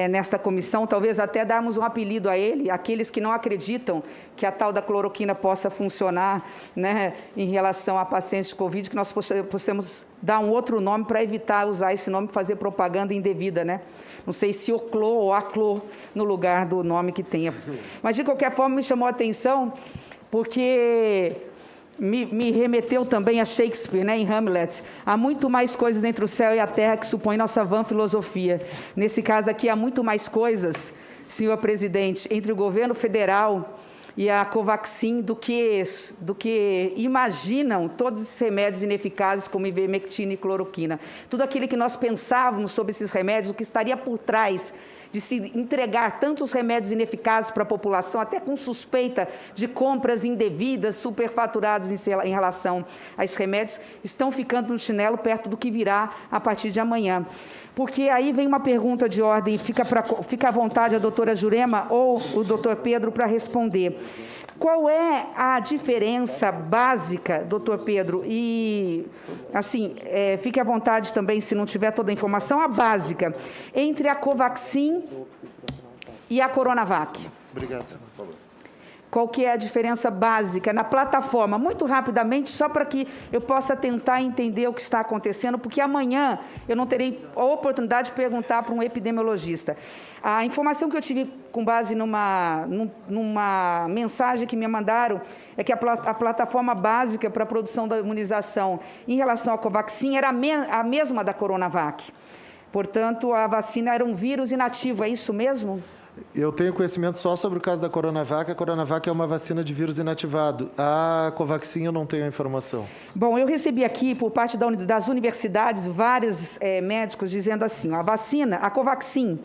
nesta comissão, talvez até darmos um apelido a ele, aqueles que não acreditam que a tal da cloroquina possa funcionar, né, em relação a pacientes de Covid, que nós possamos dar um outro nome para evitar usar esse nome e fazer propaganda indevida, né? Não sei se Oclô ou Aclô no lugar do nome que tenha. Mas, de qualquer forma, me chamou a atenção porque me remeteu também a Shakespeare, né, em Hamlet. Há muito mais coisas entre o céu e a terra que supõe nossa vã filosofia. Nesse caso aqui, há muito mais coisas, senhor presidente, entre o governo federal e a Covaxin do que imaginam todos esses remédios ineficazes como ivermectina e cloroquina. Tudo aquilo que nós pensávamos sobre esses remédios, o que estaria por trás de se entregar tantos remédios ineficazes para a população, até com suspeita de compras indevidas, superfaturadas em relação a esses remédios, estão ficando no chinelo perto do que virá a partir de amanhã. Porque aí vem uma pergunta de ordem, fica à vontade a doutora Jurema ou o doutor Pedro para responder. Qual é a diferença básica, doutor Pedro? E, assim, fique à vontade também, se não tiver toda a informação, a básica, entre a Covaxin e a Coronavac. Obrigado, por favor. Qual que é a diferença básica na plataforma? Muito rapidamente, só para que eu possa tentar entender o que está acontecendo, porque amanhã eu não terei a oportunidade de perguntar para um epidemiologista. A informação que eu tive com base numa mensagem que me mandaram é que a plataforma básica para a produção da imunização em relação à Covaxin era a mesma da Coronavac. Portanto, a vacina era um vírus inativo, é isso mesmo? Eu tenho conhecimento só sobre o caso da Coronavac. A Coronavac é uma vacina de vírus inativado. A Covaxin eu não tenho a informação. Bom, eu recebi aqui, por parte das universidades, vários médicos dizendo assim, a Covaxin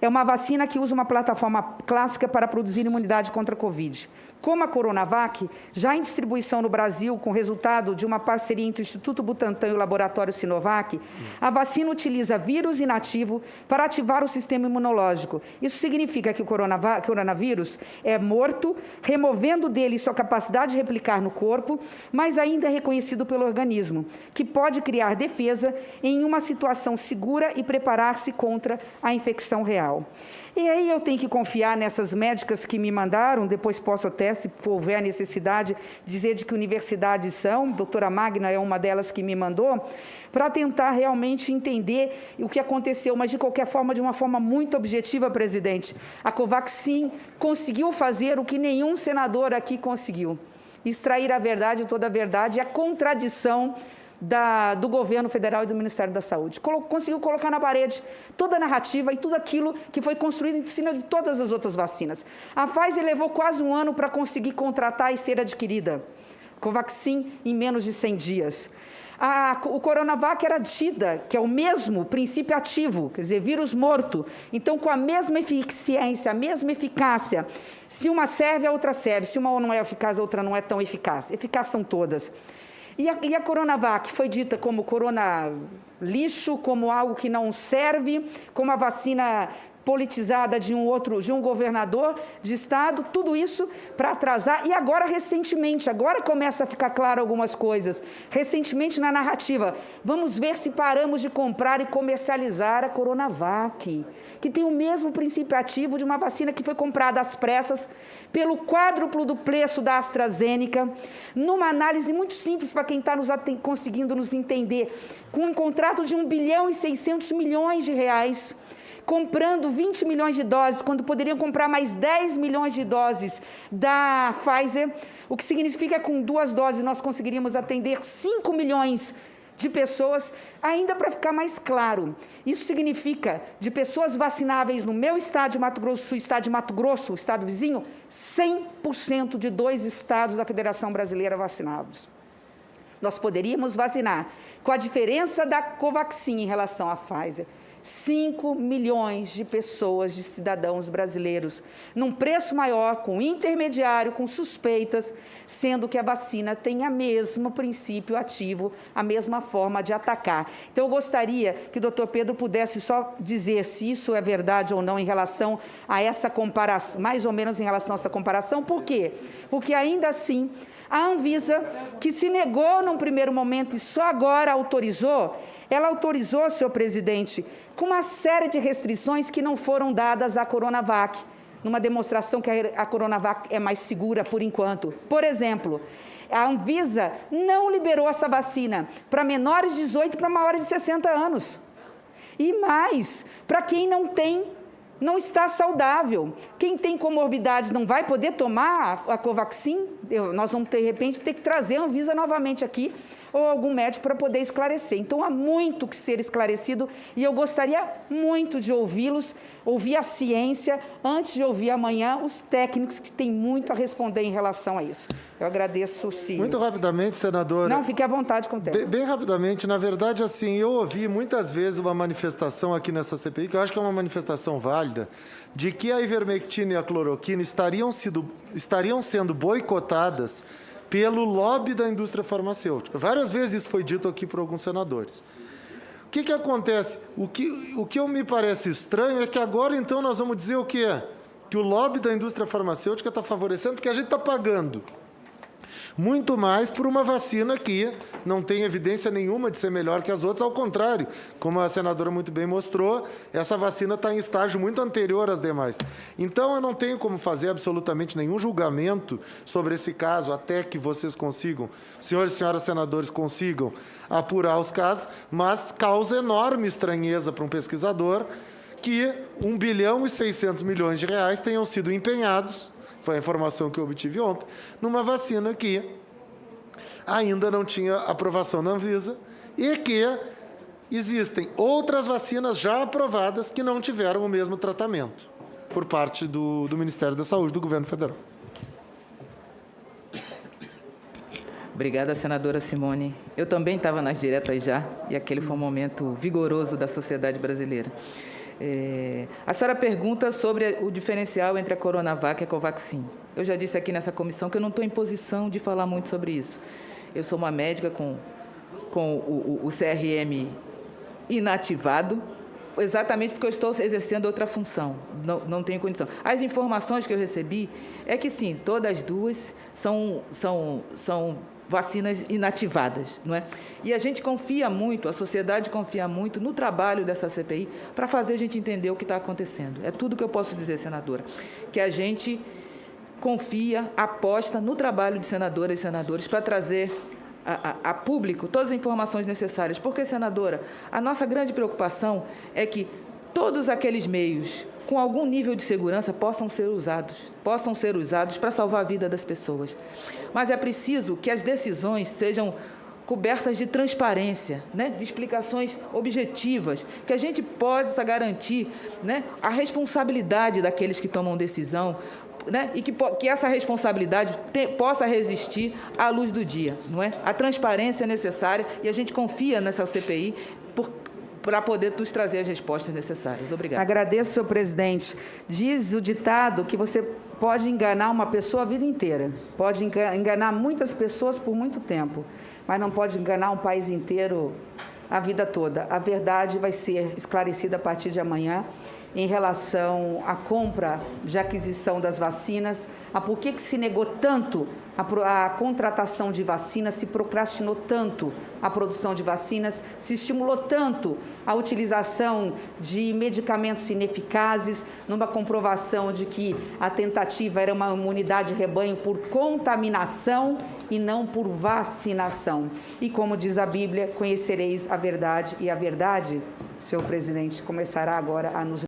é uma vacina que usa uma plataforma clássica para produzir imunidade contra a Covid. Como a Coronavac, já em distribuição no Brasil, com resultado de uma parceria entre o Instituto Butantan e o laboratório Sinovac, a vacina utiliza vírus inativo para ativar o sistema imunológico. Isso significa que o coronavírus é morto, removendo dele sua capacidade de replicar no corpo, mas ainda é reconhecido pelo organismo, que pode criar defesa em uma situação segura e preparar-se contra a infecção real. E aí eu tenho que confiar nessas médicas que me mandaram, depois posso até, se houver a necessidade, dizer de que universidades são, a doutora Magna é uma delas que me mandou, para tentar realmente entender o que aconteceu, mas de qualquer forma, de uma forma muito objetiva, presidente. A Covaxin conseguiu fazer o que nenhum senador aqui conseguiu, extrair a verdade, toda a verdade, e a contradição do governo federal e do Ministério da Saúde. Conseguiu colocar na parede toda a narrativa e tudo aquilo que foi construído em cima de todas as outras vacinas. A Pfizer levou quase um ano para conseguir contratar e ser adquirida. Covaxin em menos de 100 dias. O Coronavac era tida, que é o mesmo princípio ativo, quer dizer, vírus morto. Então, com a mesma eficiência, a mesma eficácia. Se uma serve, a outra serve. Se uma não é eficaz, a outra não é tão eficaz. Eficaz são todas. E a Coronavac foi dita como corona lixo, como algo que não serve, como a vacina politizada de um governador de estado, tudo isso para atrasar. E agora, recentemente, agora começa a ficar claro algumas coisas. Recentemente, na narrativa, vamos ver se paramos de comprar e comercializar a Coronavac, que tem o mesmo princípio ativo de uma vacina que foi comprada às pressas pelo quádruplo do preço da AstraZeneca, numa análise muito simples para quem está conseguindo nos entender, com um contrato de 1 bilhão e 600 milhões de reais, comprando 20 milhões de doses, quando poderiam comprar mais 10 milhões de doses da Pfizer, o que significa que com 2 doses nós conseguiríamos atender 5 milhões de pessoas. Ainda para ficar mais claro, isso significa, de pessoas vacináveis no meu estado de Mato Grosso do Sul, estado de Mato Grosso, o estado vizinho, 100% de 2 estados da Federação Brasileira vacinados. Nós poderíamos vacinar, com a diferença da Covaxin em relação à Pfizer, 5 milhões de pessoas, de cidadãos brasileiros, num preço maior, com intermediário, com suspeitas, sendo que a vacina tem o mesmo princípio ativo, a mesma forma de atacar. Então, eu gostaria que o doutor Pedro pudesse só dizer se isso é verdade ou não em relação a essa comparação, mais ou menos em relação a essa comparação. Por quê? Porque, ainda assim, a Anvisa, que se negou num primeiro momento e só agora autorizou, ela autorizou, senhor presidente, com uma série de restrições que não foram dadas à Coronavac, numa demonstração que a Coronavac é mais segura por enquanto. Por exemplo, a Anvisa não liberou essa vacina para menores de 18 e para maiores de 60 anos. E mais, para quem não está saudável. Quem tem comorbidades não vai poder tomar a Covaxin? Nós vamos, de repente, ter que trazer a Anvisa novamente aqui, ou algum médico para poder esclarecer. Então, há muito que ser esclarecido e eu gostaria muito de ouvi-los, ouvir a ciência, antes de ouvir amanhã os técnicos que têm muito a responder em relação a isso. Eu agradeço, sim. Muito rapidamente, senadora. Não, fique à vontade com o tempo. Bem rapidamente, na verdade, assim, eu ouvi muitas vezes uma manifestação aqui nessa CPI, que eu acho que é uma manifestação válida, de que a ivermectina e a cloroquina estariam sendo boicotadas pelo lobby da indústria farmacêutica. Várias vezes isso foi dito aqui por alguns senadores. O que acontece? O que me parece estranho é que agora, então, nós vamos dizer o quê? Que o lobby da indústria farmacêutica está favorecendo, porque a gente está pagando muito mais por uma vacina que não tem evidência nenhuma de ser melhor que as outras, ao contrário, como a senadora muito bem mostrou, essa vacina está em estágio muito anterior às demais. Então, eu não tenho como fazer absolutamente nenhum julgamento sobre esse caso, até que vocês consigam, senhores e senhoras senadores, consigam apurar os casos, mas causa enorme estranheza para um pesquisador que 1 bilhão e 600 milhões de reais tenham sido empenhados, foi a informação que eu obtive ontem, numa vacina que ainda não tinha aprovação na Anvisa e que existem outras vacinas já aprovadas que não tiveram o mesmo tratamento por parte do Ministério da Saúde, do Governo Federal. Obrigada, senadora Simone. Eu também estava nas diretas já, e aquele foi um momento vigoroso da sociedade brasileira. A senhora pergunta sobre o diferencial entre a Coronavac e a Covaxin. Eu já disse aqui nessa comissão que eu não estou em posição de falar muito sobre isso. Eu sou uma médica com o CRM inativado, exatamente porque eu estou exercendo outra função, não tenho condição. As informações que eu recebi é que, sim, todas as duas são vacinas inativadas, não é? E a gente confia muito, a sociedade confia muito no trabalho dessa CPI para fazer a gente entender o que está acontecendo. É tudo que eu posso dizer, senadora, que a gente confia, aposta no trabalho de senadoras e senadores para trazer a público todas as informações necessárias. Porque, senadora, a nossa grande preocupação é que todos aqueles meios com algum nível de segurança possam ser usados para salvar a vida das pessoas. Mas é preciso que as decisões sejam cobertas de transparência, né? De explicações objetivas, que a gente possa garantir, né, a responsabilidade daqueles que tomam decisão, né? E que essa responsabilidade possa resistir à luz do dia, não é? A transparência é necessária e a gente confia nessa CPI para poder nos trazer as respostas necessárias. Obrigada. Agradeço, senhor presidente. Diz o ditado que você pode enganar uma pessoa a vida inteira, pode enganar muitas pessoas por muito tempo, mas não pode enganar um país inteiro a vida toda. A verdade vai ser esclarecida a partir de amanhã em relação à compra de aquisição das vacinas, a por que se negou tanto a contratação de vacinas, se procrastinou tanto a produção de vacinas, se estimulou tanto a utilização de medicamentos ineficazes, numa comprovação de que a tentativa era uma imunidade de rebanho por contaminação e não por vacinação. E como diz a Bíblia, conhecereis a verdade, e a verdade, senhor presidente, começará agora a nos